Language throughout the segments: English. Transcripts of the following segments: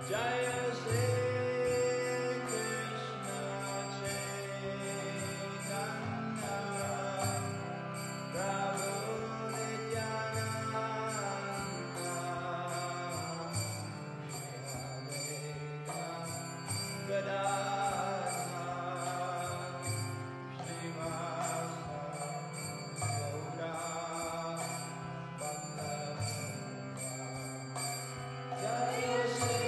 Jaya Shri Krishna Chaitanya Prabhu Nityananda Gadadhar Srivasa Gaura Bhakta Jaya Shri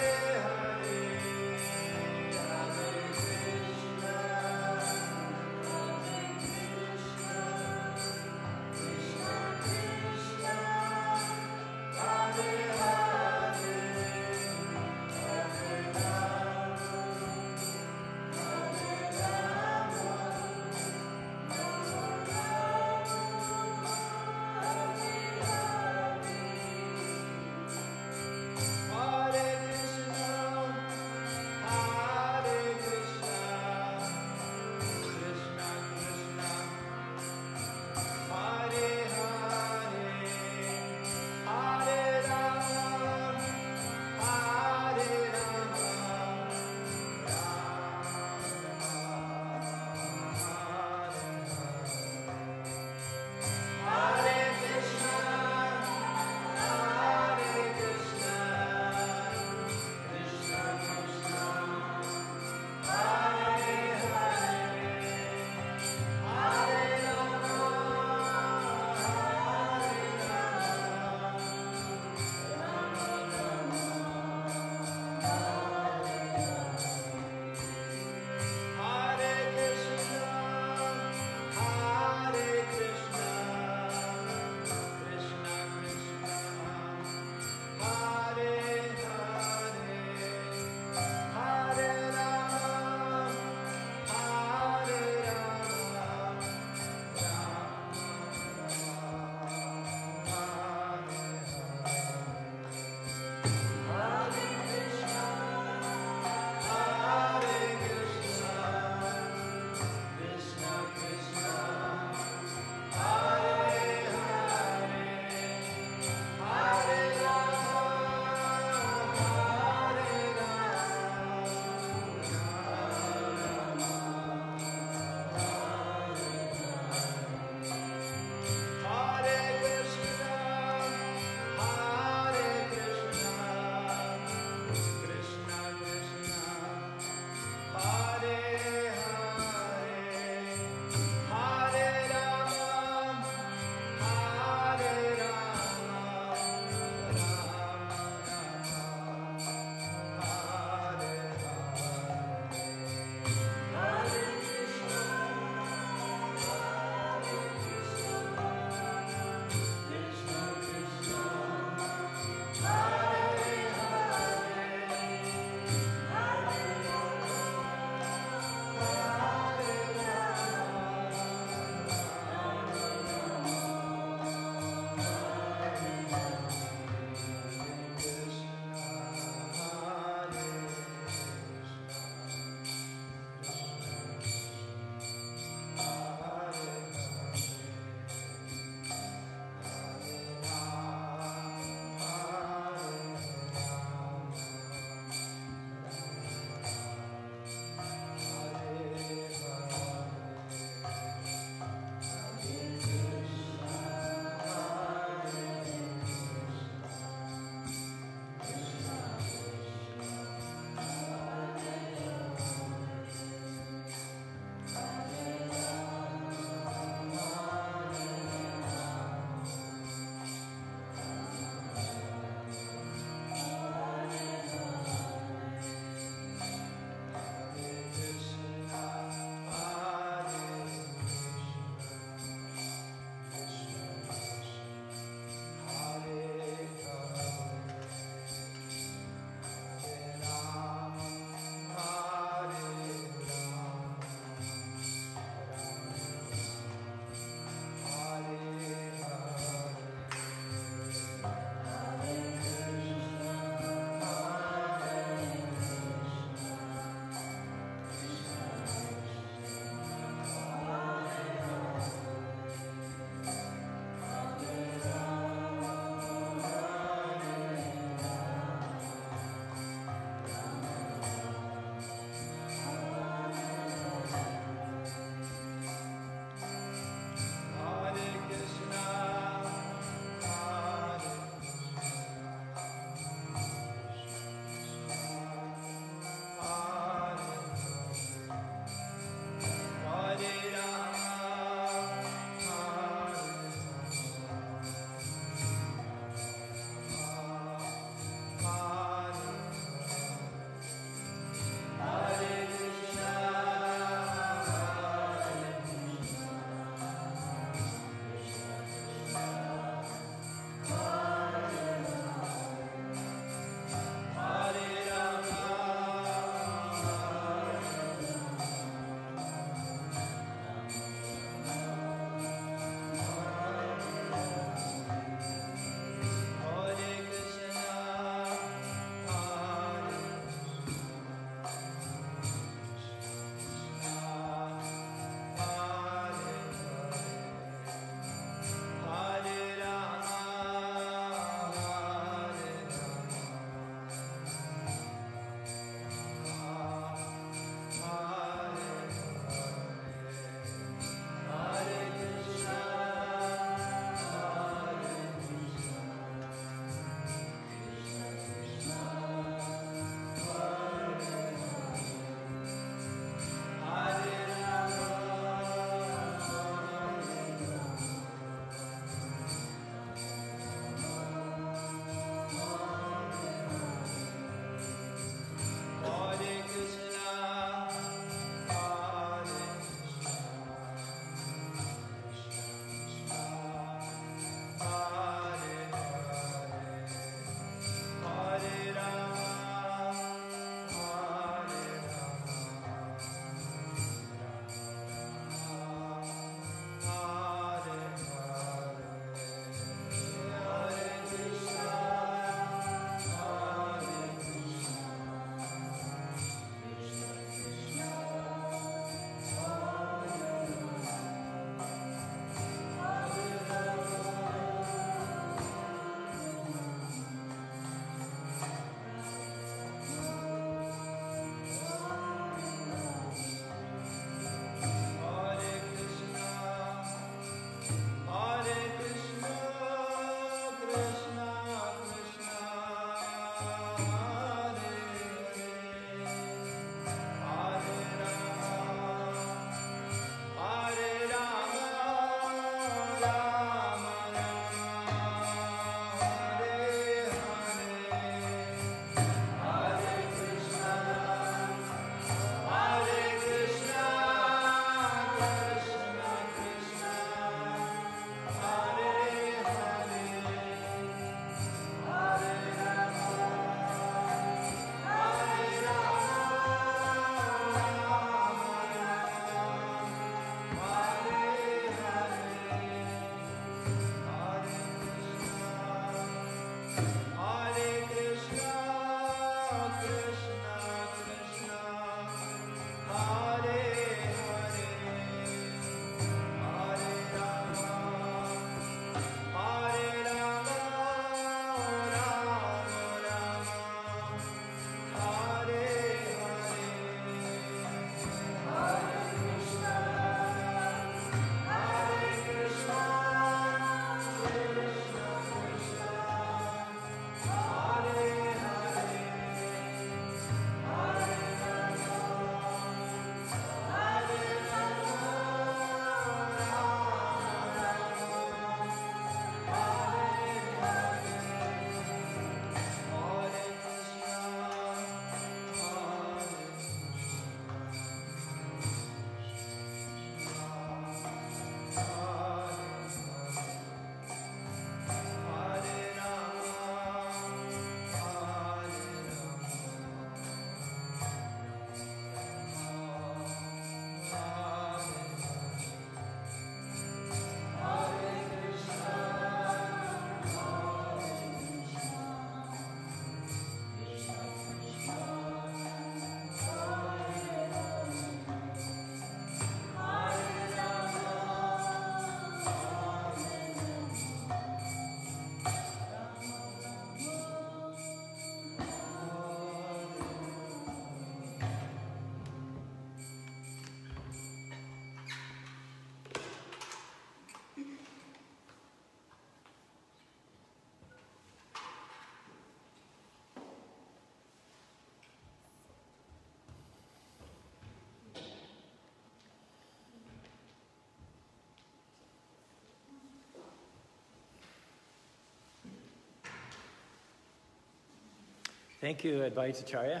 Thank you, Advaitacharya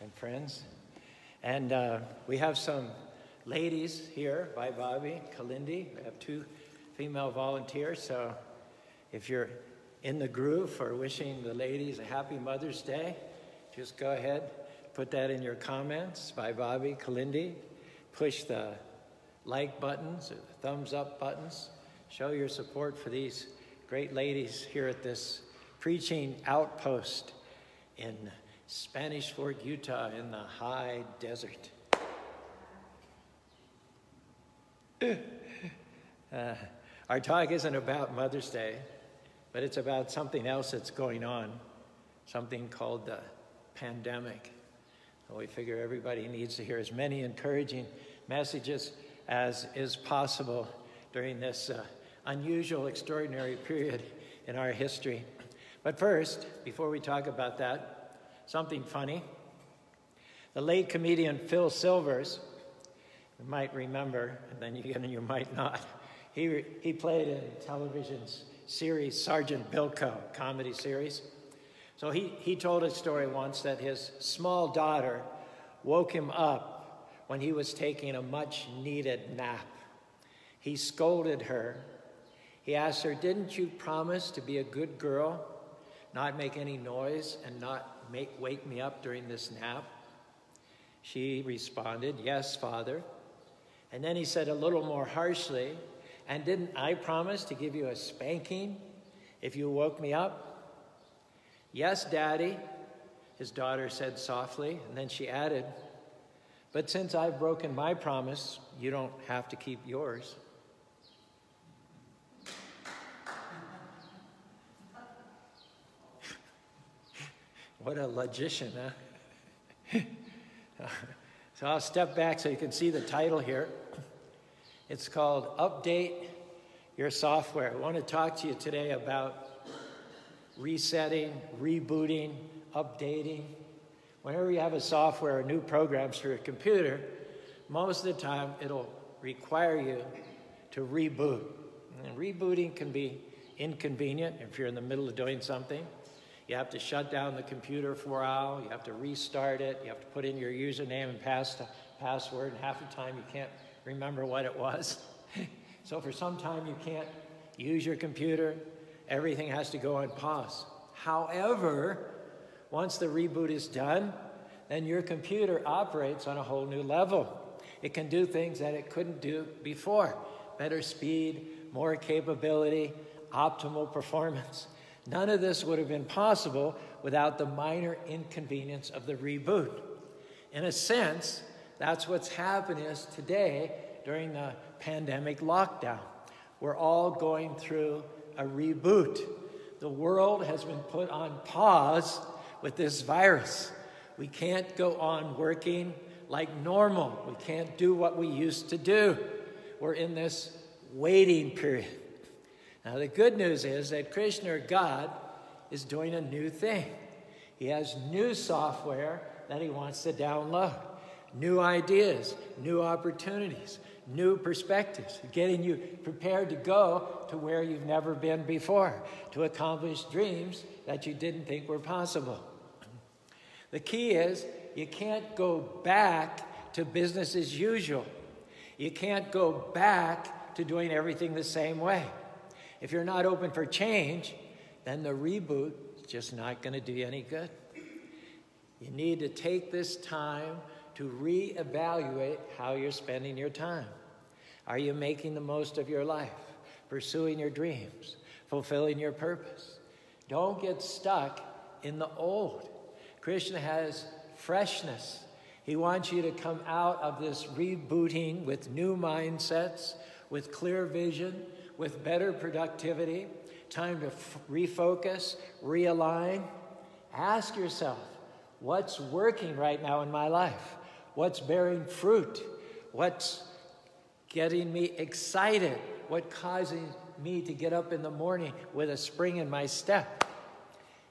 and friends. And we have some ladies here, Vaibhavi, Kalindi. We have 2 female volunteers. So if you're in the groove for wishing the ladies a happy Mother's Day, just go ahead, put that in your comments. Vaibhavi, Kalindi, push the like buttons or the thumbs up buttons. Show your support for these great ladies here at this preaching outpost in Spanish Fork, Utah, in the high desert. Our talk isn't about Mother's Day, but it's about something else that's going on, something called the pandemic. And we figure everybody needs to hear as many encouraging messages as is possible during this unusual, extraordinary period in our history. But first, before we talk about that, something funny. The late comedian Phil Silvers, you might remember, and then you might not. He played in television's series Sergeant Bilko, comedy series. So he told a story once that his small daughter woke him up when he was taking a much-needed nap. He scolded her. He asked her, "Didn't you promise to be a good girl, not make any noise, and not wake me up during this nap?" She responded, "Yes, Father." And then he said a little more harshly, "And didn't I promise to give you a spanking if you woke me up?" "Yes, Daddy," his daughter said softly, and then she added, "But since I've broken my promise, you don't have to keep yours." What a logician, huh? So I'll step back so you can see the title here. It's called Update Your Software. I want to talk to you today about resetting, rebooting, updating. Whenever you have a software or new programs for your computer, most of the time it'll require you to reboot. And rebooting can be inconvenient if you're in the middle of doing something. You have to shut down the computer for a while. You have to restart it. You have to put in your username and password. And half the time you can't remember what it was. So for some time you can't use your computer. Everything has to go on pause. However, once the reboot is done, then your computer operates on a whole new level. It can do things that it couldn't do before. Better speed, more capability, optimal performance. None of this would have been possible without the minor inconvenience of the reboot. In a sense, that's what's happening is today during the pandemic lockdown. We're all going through a reboot. The world has been put on pause with this virus. We can't go on working like normal. We can't do what we used to do. We're in this waiting period. Now, the good news is that Krishna, or God, is doing a new thing. He has new software that he wants to download, new ideas, new opportunities, new perspectives, getting you prepared to go to where you've never been before, to accomplish dreams that you didn't think were possible. The key is you can't go back to business as usual. You can't go back to doing everything the same way. If you're not open for change, then the reboot is just not going to do you any good. You need to take this time to reevaluate how you're spending your time. Are you making the most of your life, pursuing your dreams, fulfilling your purpose? Don't get stuck in the old. Krishna has freshness. He wants you to come out of this rebooting with new mindsets, with clear vision, with better productivity, time to refocus, realign. Ask yourself, what's working right now in my life? What's bearing fruit? What's getting me excited? What causing me to get up in the morning with a spring in my step?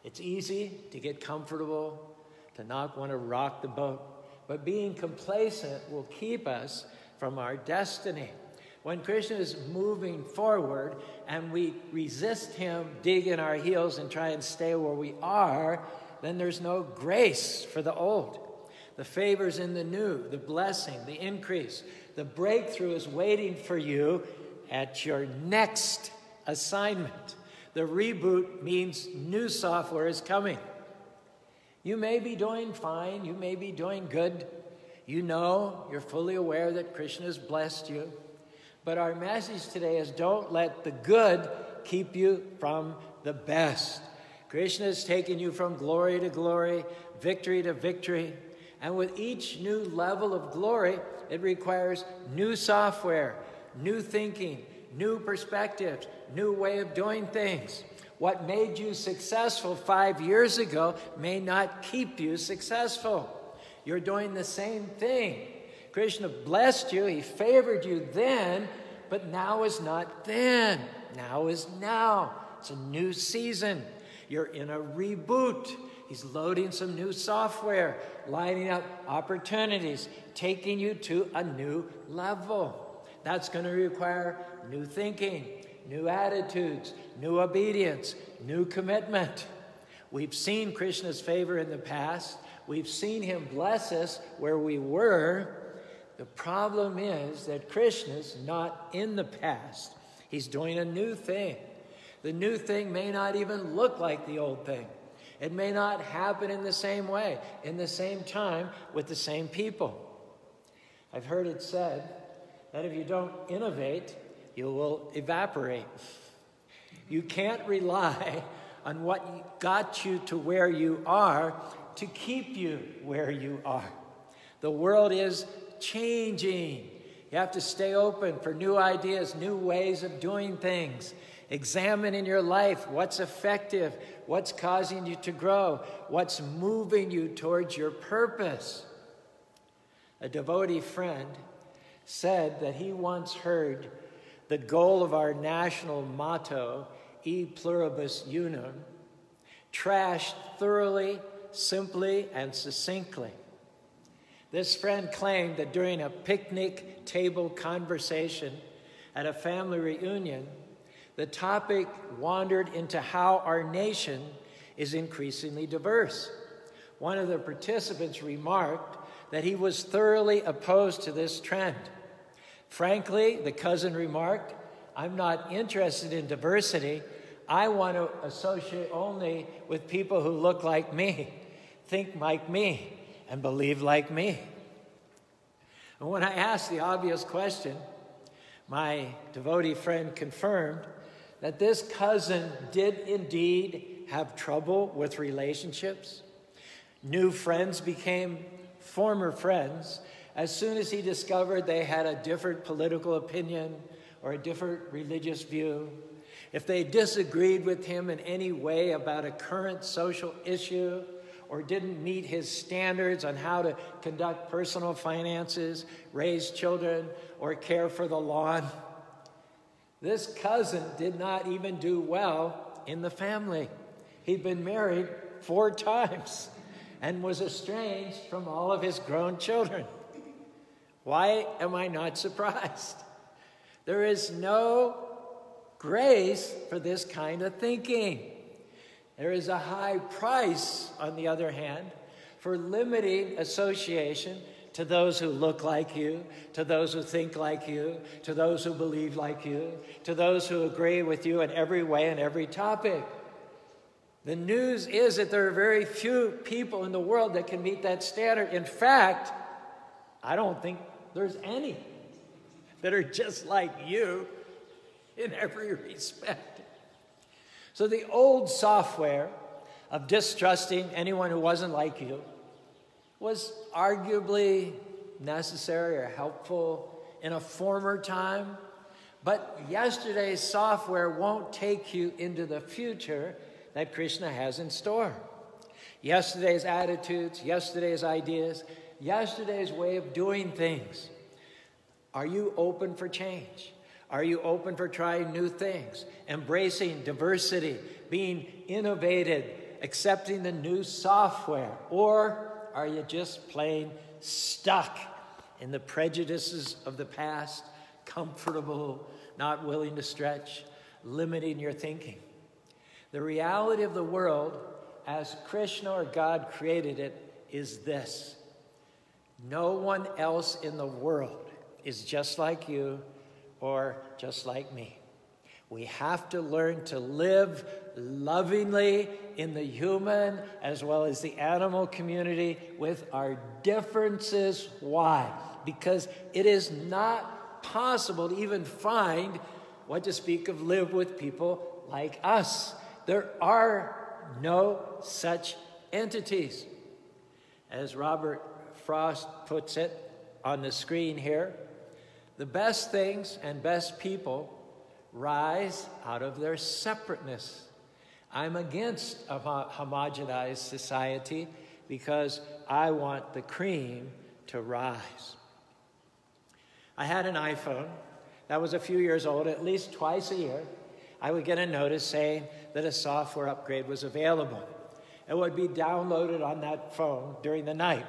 It's easy to get comfortable, to not want to rock the boat, but being complacent will keep us from our destiny. When Krishna is moving forward and we resist him, dig in our heels and try and stay where we are, then there's no grace for the old. The favor's in the new, the blessing, the increase. The breakthrough is waiting for you at your next assignment. The reboot means new software is coming. You may be doing fine. You may be doing good. You know, you're fully aware that Krishna has blessed you. But our message today is don't let the good keep you from the best. Krishna has taken you from glory to glory, victory to victory. And with each new level of glory, it requires new software, new thinking, new perspectives, new way of doing things. What made you successful 5 years ago may not keep you successful. You're doing the same thing. Krishna blessed you, he favored you then, but now is not then. Now is now. It's a new season. You're in a reboot. He's loading some new software, lining up opportunities, taking you to a new level. That's going to require new thinking, new attitudes, new obedience, new commitment. We've seen Krishna's favor in the past. We've seen him bless us where we were. The problem is that Krishna's not in the past. He's doing a new thing. The new thing may not even look like the old thing. It may not happen in the same way, in the same time, with the same people. I've heard it said that if you don't innovate, you will evaporate. You can't rely on what got you to where you are to keep you where you are. The world is changing. You have to stay open for new ideas, new ways of doing things. Examine in your life what's effective, what's causing you to grow, what's moving you towards your purpose. A devotee friend said that he once heard the goal of our national motto, E pluribus unum, trashed thoroughly, simply, and succinctly. This friend claimed that during a picnic table conversation at a family reunion, the topic wandered into how our nation is increasingly diverse. One of the participants remarked that he was thoroughly opposed to this trend. Frankly, the cousin remarked, I'm not interested in diversity. I want to associate only with people who look like me, think like me, and believe like me. And when I asked the obvious question, my devotee friend confirmed that this cousin did indeed have trouble with relationships. New friends became former friends as soon as he discovered they had a different political opinion or a different religious view. If they disagreed with him in any way about a current social issue or didn't meet his standards on how to conduct personal finances, raise children, or care for the lawn, this cousin did not even do well in the family. He'd been married 4 times and was estranged from all of his grown children. Why am I not surprised? There is no grace for this kind of thinking. There is a high price, on the other hand, for limiting association to those who look like you, to those who think like you, to those who believe like you, to those who agree with you in every way and every topic. The news is that there are very few people in the world that can meet that standard. In fact, I don't think there's any that are just like you in every respect. So the old software of distrusting anyone who wasn't like you was arguably necessary or helpful in a former time, but yesterday's software won't take you into the future that Krishna has in store. Yesterday's attitudes, yesterday's ideas, yesterday's way of doing things. Are you open for change? Are you open for trying new things, embracing diversity, being innovative, accepting the new software? Or are you just plain stuck in the prejudices of the past, comfortable, not willing to stretch, limiting your thinking? The reality of the world as Krishna or God created it, is this: no one else in the world is just like you or just like me. We have to learn to live lovingly in the human as well as the animal community with our differences. Why? Because it is not possible to even find, what to speak of live with people like us. There are no such entities. As Robert Frost puts it on the screen here, the best things and best people rise out of their separateness. I'm against a homogenized society because I want the cream to rise. I had an iPhone that was a few years old. At least twice a year, I would get a notice saying that a software upgrade was available. It would be downloaded on that phone during the night.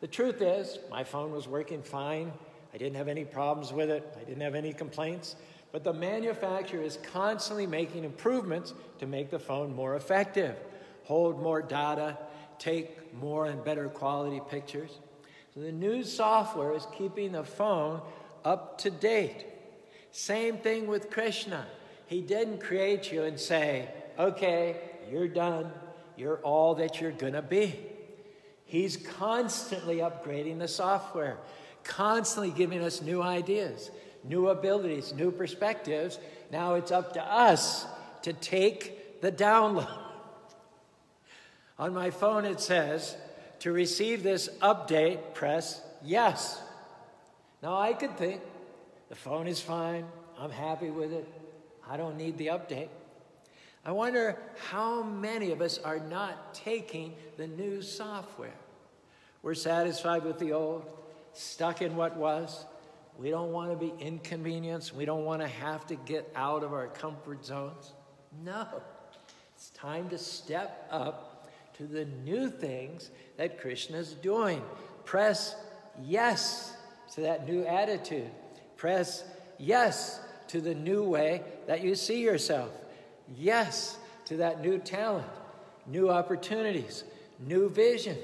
The truth is, my phone was working fine. I didn't have any problems with it. I didn't have any complaints. But the manufacturer is constantly making improvements to make the phone more effective, hold more data, take more and better quality pictures. So the new software is keeping the phone up to date. Same thing with Krishna. He didn't create you and say, okay, you're done. You're all that you're going to be. He's constantly upgrading the software, constantly giving us new ideas, new abilities, new perspectives. Now it's up to us to take the download. On my phone it says, to receive this update, press yes. Now I could think, the phone is fine, I'm happy with it, I don't need the update. I wonder how many of us are not taking the new software. We're satisfied with the old, stuck in what was. We don't want to be inconvenienced. We don't want to have to get out of our comfort zones. No, it's time to step up to the new things that Krishna's doing. Press yes to that new attitude. Press yes to the new way that you see yourself. Yes to that new talent, new opportunities, new vision.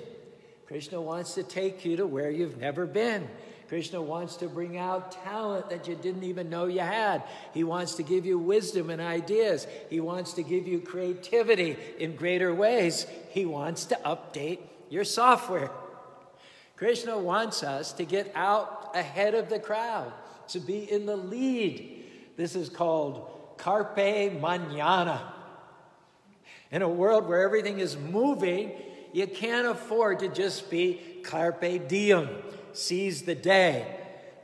Krishna wants to take you to where you've never been. Krishna wants to bring out talent that you didn't even know you had. He wants to give you wisdom and ideas. He wants to give you creativity in greater ways. He wants to update your software. Krishna wants us to get out ahead of the crowd, to be in the lead. This is called carpe mañana. In a world where everything is moving, you can't afford to just be carpe diem, seize the day.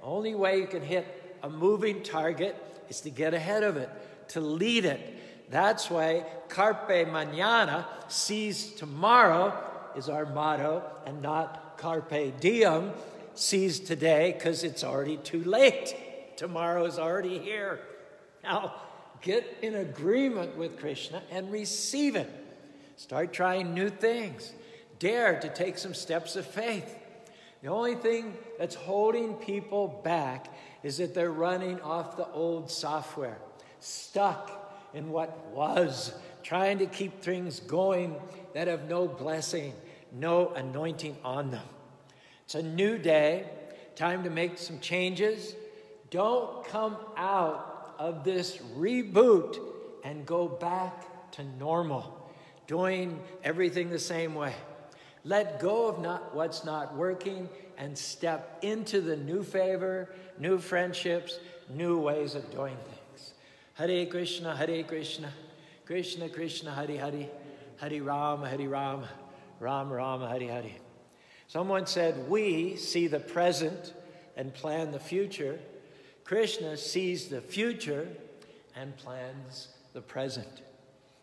The only way you can hit a moving target is to get ahead of it, to lead it. That's why carpe mañana, seize tomorrow, is our motto, and not carpe diem, seize today, because it's already too late. Tomorrow is already here. Now, get in agreement with Krishna and receive it. Start trying new things. Dare to take some steps of faith. The only thing that's holding people back is that they're running off the old software, stuck in what was, trying to keep things going that have no blessing, no anointing on them. It's a new day, time to make some changes. Don't come out of this reboot and go back to normal, doing everything the same way. Let go of what's not working and step into the new favor, new friendships, new ways of doing things. Hare Krishna, Krishna Krishna, Hare Hare, Hare Rama, Ram Rama, Hare Hare. Someone said, we see the present and plan the future. Krishna sees the future and plans the present.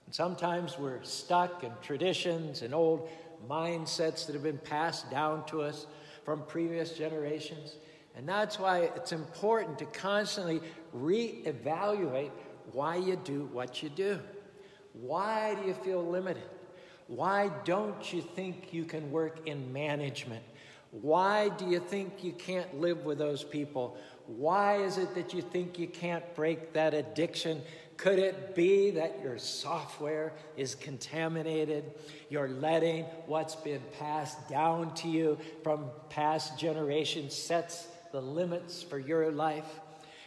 And sometimes we're stuck in traditions and old mindsets that have been passed down to us from previous generations. And that's why it's important to constantly reevaluate why you do what you do. Why do you feel limited? Why don't you think you can work in management? Why do you think you can't live with those people? Why is it that you think you can't break that addiction Could it be that your software is contaminated? You're letting what's been passed down to you from past generations sets the limits for your life.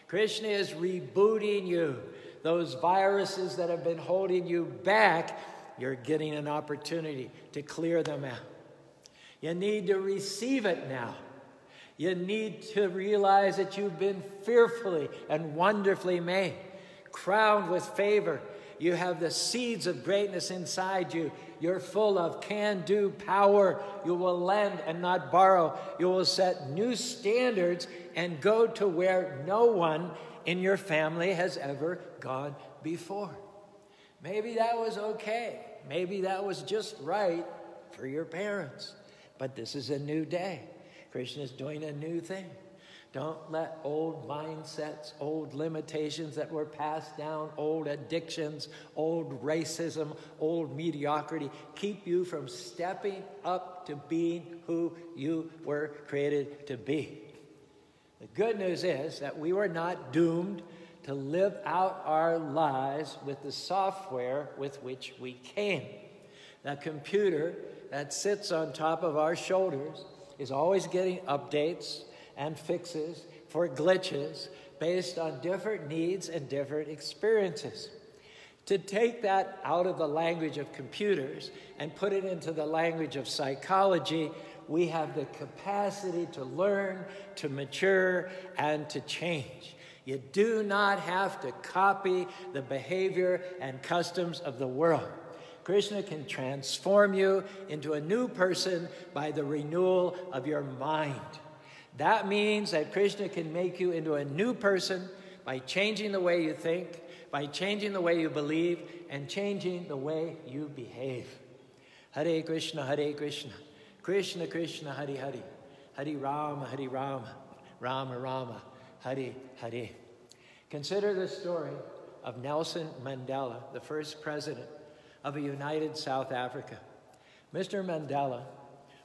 Krishna is rebooting you. Those viruses that have been holding you back, you're getting an opportunity to clear them out. You need to receive it now. You need to realize that you've been fearfully and wonderfully made, crowned with favor. You have the seeds of greatness inside you. You're full of can-do power. You will lend and not borrow. You will set new standards and go to where no one in your family has ever gone before. Maybe that was okay. Maybe that was just right for your parents. But this is a new day. Krishna is doing a new thing. Don't let old mindsets, old limitations that were passed down, old addictions, old racism, old mediocrity keep you from stepping up to being who you were created to be. The good news is that we were not doomed to live out our lives with the software with which we came. The computer that sits on top of our shoulders is always getting updates and fixes for glitches based on different needs and different experiences. To take that out of the language of computers and put it into the language of psychology, we have the capacity to learn, to mature, and to change. You do not have to copy the behavior and customs of the world. Krishna can transform you into a new person by the renewal of your mind. That means that Krishna can make you into a new person by changing the way you think, by changing the way you believe, and changing the way you behave. Hare Krishna, Krishna Krishna, Hare Hare, Hare Rama, Rama Rama, Hare Hare. Consider the story of Nelson Mandela, the first president of a united South Africa. Mr. Mandela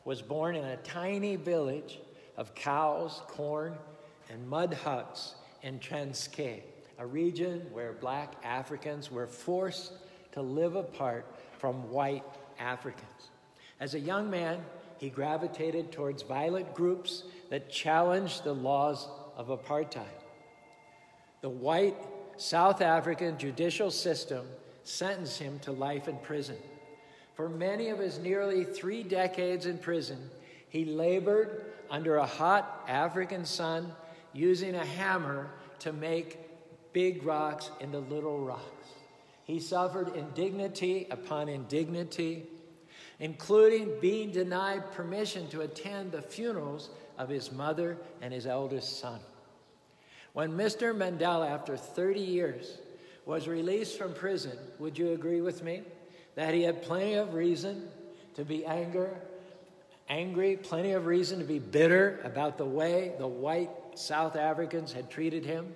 was born in a tiny village of cows, corn, and mud huts in Transkei, a region where black Africans were forced to live apart from white Africans. As a young man, he gravitated towards violent groups that challenged the laws of apartheid. The white South African judicial system sentenced him to life in prison. For many of his nearly 3 decades in prison, he labored under a hot African sun, using a hammer to make big rocks into little rocks. He suffered indignity upon indignity, including being denied permission to attend the funerals of his mother and his eldest son. When Mr. Mandela, after 30 years, was released from prison, would you agree with me that he had plenty of reason to be angry, plenty of reason to be bitter about the way the white South Africans had treated him?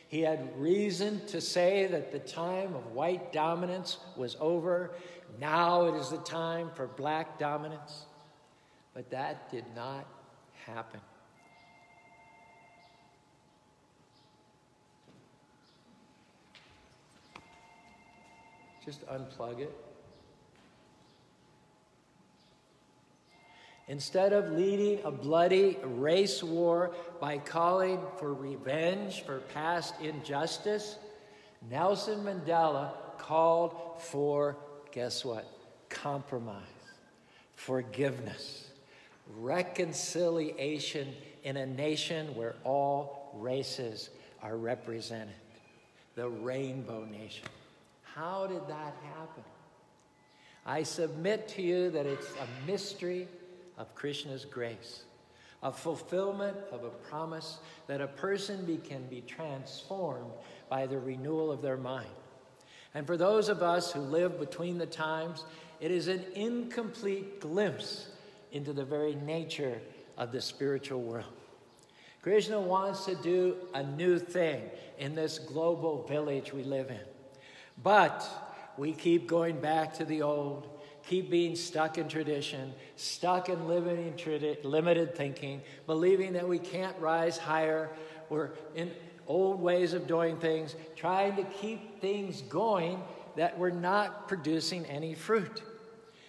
He had reason to say that the time of white dominance was over. Now it is the time for black dominance. But that did not happen. Just unplug it. Instead of leading a bloody race war by calling for revenge for past injustice, Nelson Mandela called for, guess what? Compromise, forgiveness, reconciliation in a nation where all races are represented, the Rainbow Nation. How did that happen? I submit to you that it's a mystery of Krishna's grace, a fulfillment of a promise that a person can be transformed by the renewal of their mind. And for those of us who live between the times, it is an incomplete glimpse into the very nature of the spiritual world. Krishna wants to do a new thing in this global village we live in. But we keep going back to the old, keep being stuck in tradition, stuck in limited thinking, believing that we can't rise higher. We're old ways of doing things, trying to keep things going that were not producing any fruit.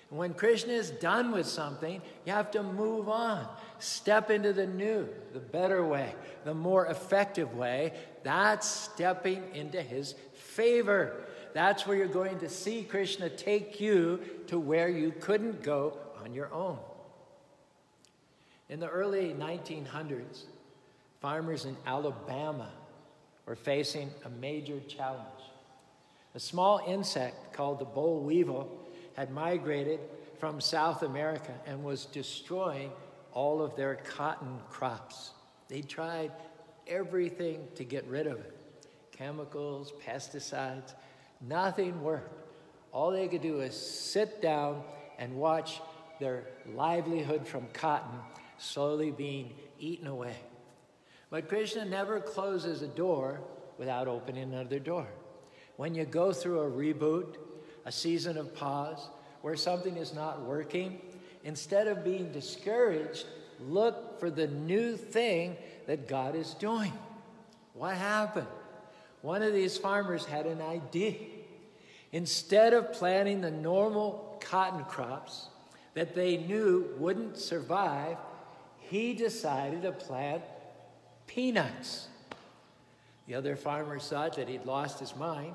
And when Krishna is done with something, you have to move on. Step into the new, the better way, the more effective way. That's stepping into his favor. That's where you're going to see Krishna take you to where you couldn't go on your own. In the early 1900s, farmers in Alabama were facing a major challenge. A small insect called the boll weevil had migrated from South America and was destroying all of their cotton crops. They tried everything to get rid of it. Chemicals, pesticides, nothing worked. All they could do is sit down and watch their livelihood from cotton slowly being eaten away. But Krishna never closes a door without opening another door. When you go through a reboot, a season of pause, where something is not working, instead of being discouraged, look for the new thing that God is doing. What happened? One of these farmers had an idea. Instead of planting the normal cotton crops that they knew wouldn't survive, he decided to plant peanuts. The other farmers thought that he'd lost his mind.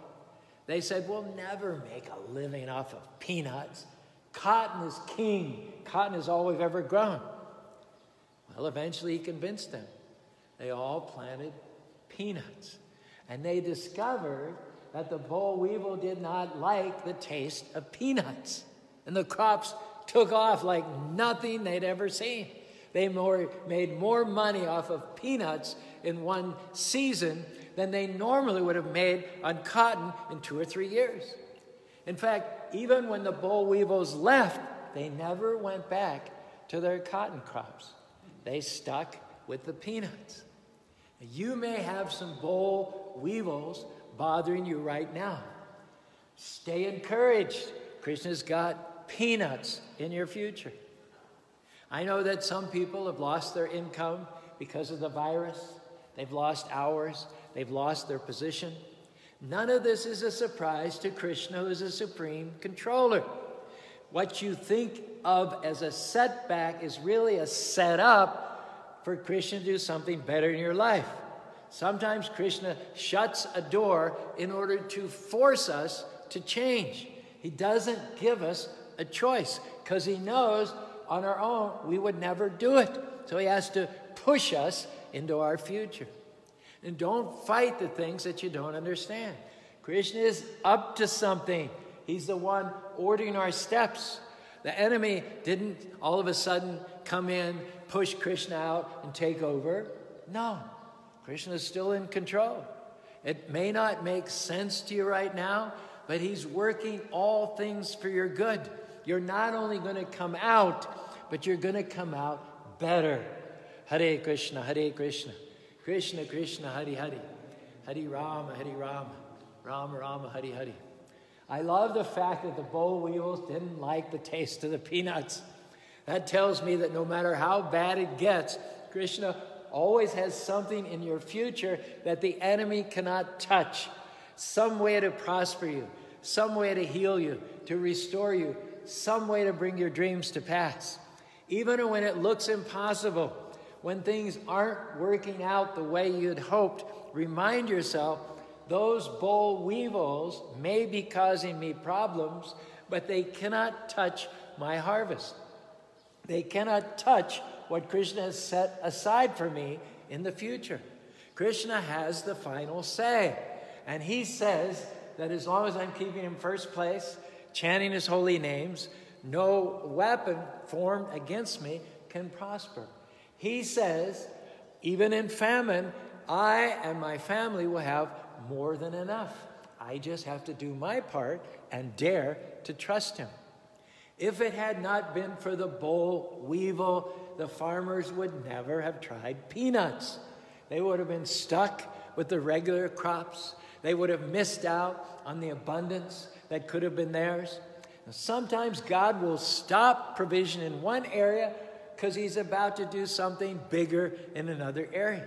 They said, we'll never make a living off of peanuts. Cotton is king. Cotton is all we've ever grown. Well, eventually he convinced them. They all planted peanuts. And they discovered that the boll weevil did not like the taste of peanuts. And the crops took off like nothing they'd ever seen. They made more money off of peanuts in one season than they normally would have made on cotton in 2 or 3 years. In fact, even when the boll weevils left, they never went back to their cotton crops. They stuck with the peanuts. You may have some boll weevils bothering you right now. Stay encouraged. Krishna's got peanuts in your future. I know that some people have lost their income because of the virus. They've lost hours. They've lost their position. None of this is a surprise to Krishna, who is a supreme controller. What you think of as a setback is really a setup for Krishna to do something better in your life. Sometimes Krishna shuts a door in order to force us to change. He doesn't give us a choice because he knows on our own we would never do it. So he has to push us into our future. And don't fight the things that you don't understand. Krishna is up to something. He's the one ordering our steps. The enemy didn't all of a sudden come in, push Krishna out, and take over. No, Krishna is still in control. It may not make sense to you right now, but he's working all things for your good. You're not only going to come out, but you're going to come out better. Hare Krishna, Hare Krishna. Krishna, Krishna, Hare Hare. Hare Rama, Hare Rama. Rama, Rama, Hare Hare. I love the fact that the boll weevils didn't like the taste of the peanuts. That tells me that no matter how bad it gets, Krishna always has something in your future that the enemy cannot touch. Some way to prosper you, some way to heal you, to restore you, some way to bring your dreams to pass. Even when it looks impossible, when things aren't working out the way you'd hoped, remind yourself, those boll weevils may be causing me problems, but they cannot touch my harvest. They cannot touch what Krishna has set aside for me in the future. Krishna has the final say. And he says that as long as I'm keeping him first place, chanting his holy names, no weapon formed against me can prosper. He says, even in famine, I and my family will have more than enough. I just have to do my part and dare to trust him. If it had not been for the boll weevil, the farmers would never have tried peanuts. They would have been stuck with the regular crops. They would have missed out on the abundance that could have been theirs. And sometimes God will stop provision in one area because he's about to do something bigger in another area.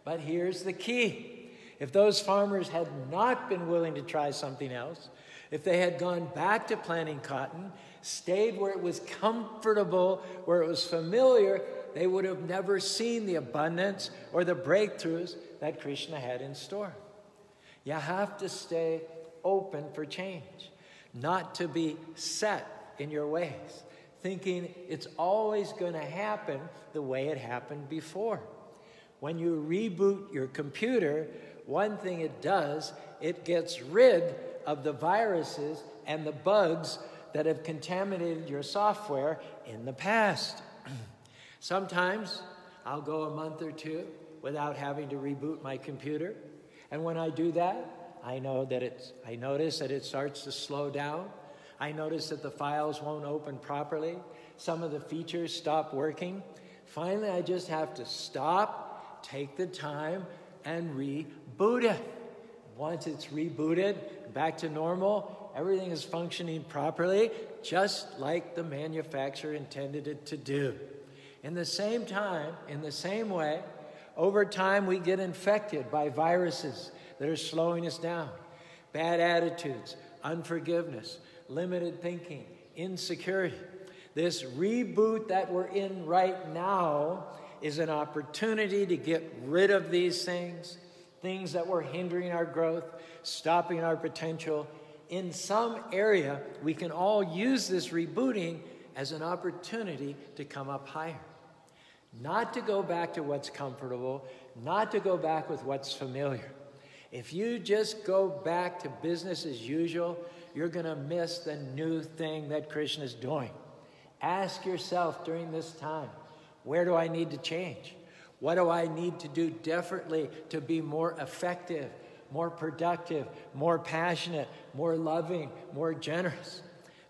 But here's the key. If those farmers had not been willing to try something else, if they had gone back to planting cotton, stayed where it was comfortable, where it was familiar, they would have never seen the abundance or the breakthroughs that Krishna had in store. You have to stay open for change, not to be set in your ways, thinking it's always going to happen the way it happened before. When you reboot your computer, one thing it does, it gets rid of the viruses and the bugs that have contaminated your software in the past. Sometimes I'll go a month or two without having to reboot my computer. And when I do that, I notice that it starts to slow down. I notice that the files won't open properly. Some of the features stop working. Finally, I just have to stop, take the time, and reboot it. Once it's rebooted, back to normal, everything is functioning properly, just like the manufacturer intended it to do. In the same way, over time we get infected by viruses that are slowing us down. Bad attitudes, unforgiveness, limited thinking, insecurity. This reboot that we're in right now is an opportunity to get rid of these things that were hindering our growth, stopping our potential. In some area, we can all use this rebooting as an opportunity to come up higher. Not to go back to what's comfortable, not to go back with what's familiar. If you just go back to business as usual, you're going to miss the new thing that Krishna is doing. Ask yourself during this time, where do I need to change? What do I need to do differently to be more effective, more productive, more passionate, more loving, more generous?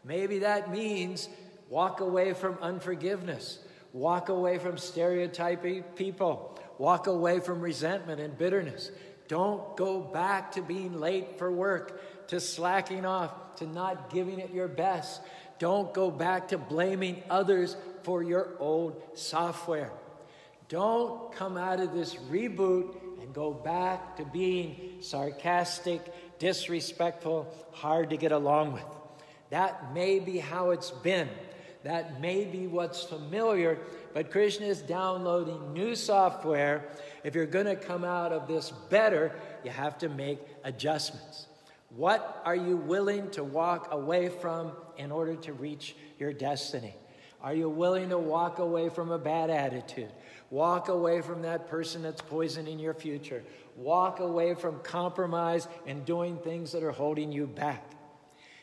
Maybe that means walk away from unforgiveness, walk away from stereotyping people, walk away from resentment and bitterness. Don't go back to being late for work, to slacking off, to not giving it your best. Don't go back to blaming others for your old software. Don't come out of this reboot and go back to being sarcastic, disrespectful, hard to get along with. That may be how it's been. That may be what's familiar, but Krishna is downloading new software. If you're going to come out of this better, you have to make adjustments. What are you willing to walk away from in order to reach your destiny? Are you willing to walk away from a bad attitude? Walk away from that person that's poisoning your future. Walk away from compromise and doing things that are holding you back.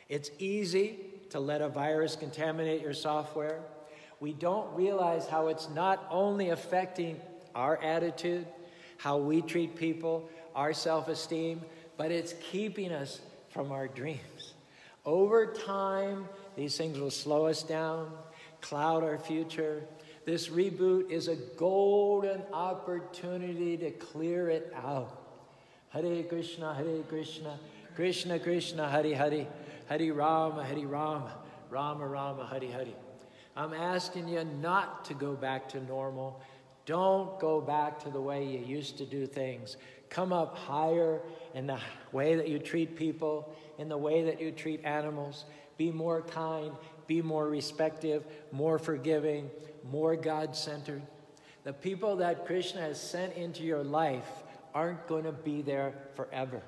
It's easy to let a virus contaminate your software. We don't realize how it's not only affecting our attitude, how we treat people, our self-esteem, but it's keeping us from our dreams. Over time, these things will slow us down, cloud our future. This reboot is a golden opportunity to clear it out. Hare Krishna, Krishna Krishna, Hare Hare, Hare Rama, Rama Rama, Hare Hare. I'm asking you not to go back to normal. Don't go back to the way you used to do things. Come up higher in the way that you treat people, in the way that you treat animals. Be more kind, be more respectful, more forgiving, more God-centered. The people that Krishna has sent into your life aren't going to be there forever.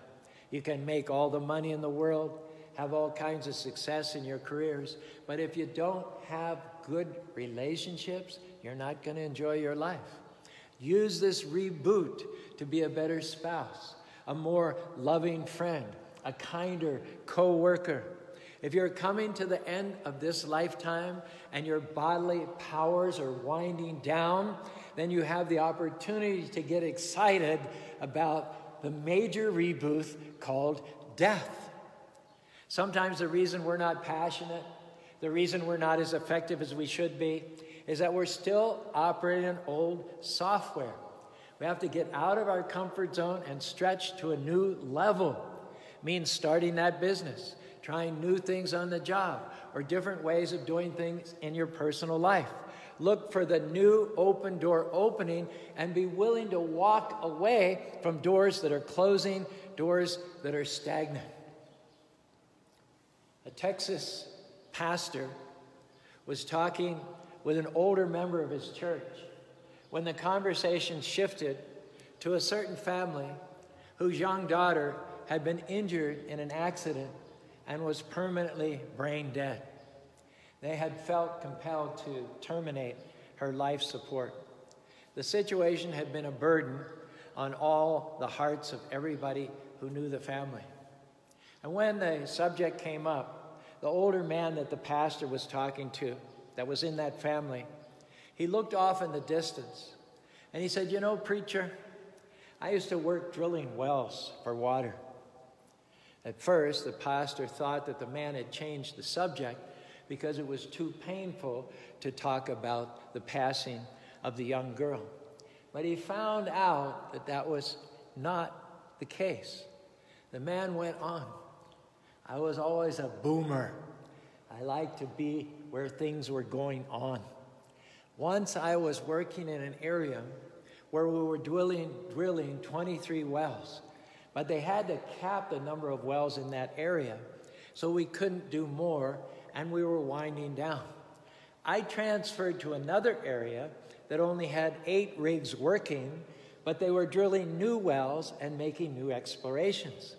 You can make all the money in the world, have all kinds of success in your careers, but if you don't have good relationships, you're not going to enjoy your life. Use this reboot to be a better spouse, a more loving friend, a kinder co-worker. If you're coming to the end of this lifetime and your bodily powers are winding down, then you have the opportunity to get excited about the major reboot called death. Sometimes the reason we're not passionate, the reason we're not as effective as we should be, is that we're still operating on old software. We have to get out of our comfort zone and stretch to a new level. It means starting that business, trying new things on the job, or different ways of doing things in your personal life. Look for the new open door opening and be willing to walk away from doors that are closing, doors that are stagnant. A Texas pastor was talking with an older member of his church when the conversation shifted to a certain family whose young daughter had been injured in an accident and was permanently brain dead. They had felt compelled to terminate her life support. The situation had been a burden on all the hearts of everybody who knew the family. And when the subject came up, the older man that the pastor was talking to, that was in that family, he looked off in the distance and he said, "You know, preacher, I used to work drilling wells for water." At first, the pastor thought that the man had changed the subject because it was too painful to talk about the passing of the young girl. But he found out that that was not the case. The man went on. "I was always a boomer. I liked to be where things were going on. Once I was working in an area where we were drilling 23 wells, but they had to cap the number of wells in that area, so we couldn't do more, and we were winding down. I transferred to another area that only had 8 rigs working, but they were drilling new wells and making new explorations.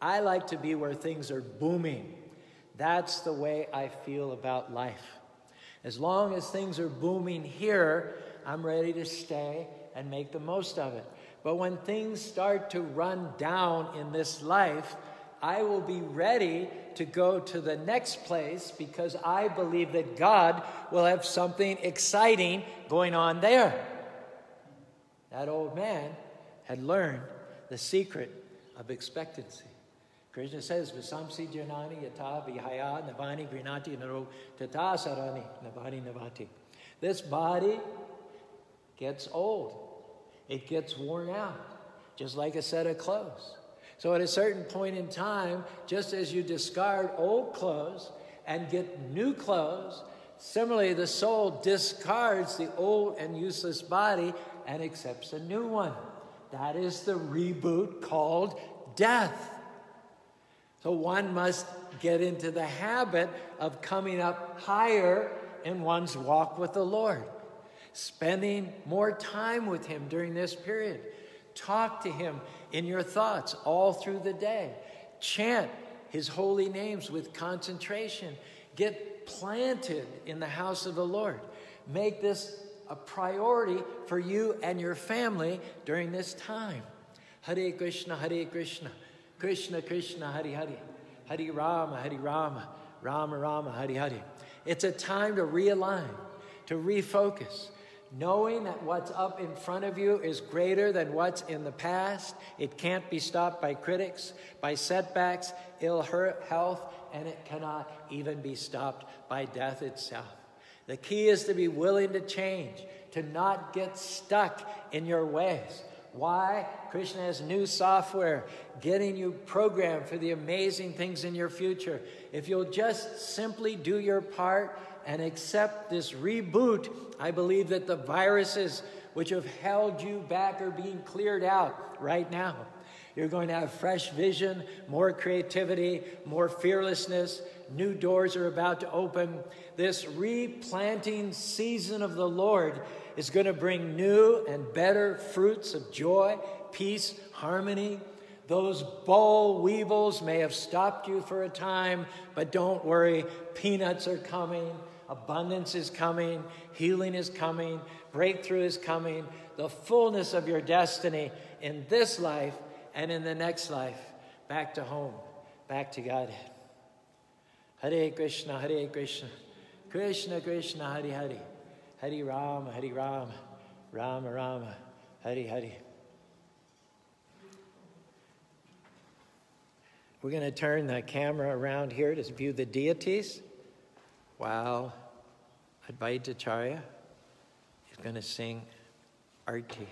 I like to be where things are booming. That's the way I feel about life. As long as things are booming here, I'm ready to stay and make the most of it. But when things start to run down in this life, I will be ready to go to the next place because I believe that God will have something exciting going on there." That old man had learned the secret of expectancy. Krishna says, "Vasamsi janani yata vihaya navani grinati naro tata sarani navani navati." This body gets old. It gets worn out, just like a set of clothes. So at a certain point in time, just as you discard old clothes and get new clothes, similarly the soul discards the old and useless body and accepts a new one. That is the reboot called death. So one must get into the habit of coming up higher in one's walk with the Lord, spending more time with Him during this period. Talk to Him in your thoughts all through the day. Chant His holy names with concentration. Get planted in the house of the Lord. Make this a priority for you and your family during this time. Hare Krishna, Krishna Krishna, Hare Hare, Hare Rama, Rama Rama, Hare Hare. It's a time to realign, to refocus, knowing that what's up in front of you is greater than what's in the past. It can't be stopped by critics, by setbacks, ill health, and it cannot even be stopped by death itself. The key is to be willing to change, to not get stuck in your ways. Why? Krishna has new software getting you programmed for the amazing things in your future. If you'll just simply do your part and accept this reboot, I believe that the viruses which have held you back are being cleared out right now. You're going to have fresh vision, more creativity, more fearlessness. New doors are about to open. This replanting season of the Lord is going to bring new and better fruits of joy, peace, harmony. Those boll weevils may have stopped you for a time, but don't worry. Peanuts are coming. Abundance is coming. Healing is coming. Breakthrough is coming. The fullness of your destiny in this life and in the next life. Back to home. Back to Godhead. Hare Krishna, Krishna Krishna, Hare Hare, Hare Rama, Rama Rama, Hare Hare. We're going to turn the camera around here to view the deities while Advaitacharya is going to sing Arti.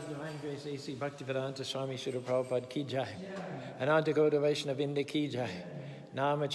Divine Grace A.C. Bhaktivedanta Swami Srila Prabhupada Ki Jai. Ananta Gauda Vaishnava Vrinda Ki Jai. Nama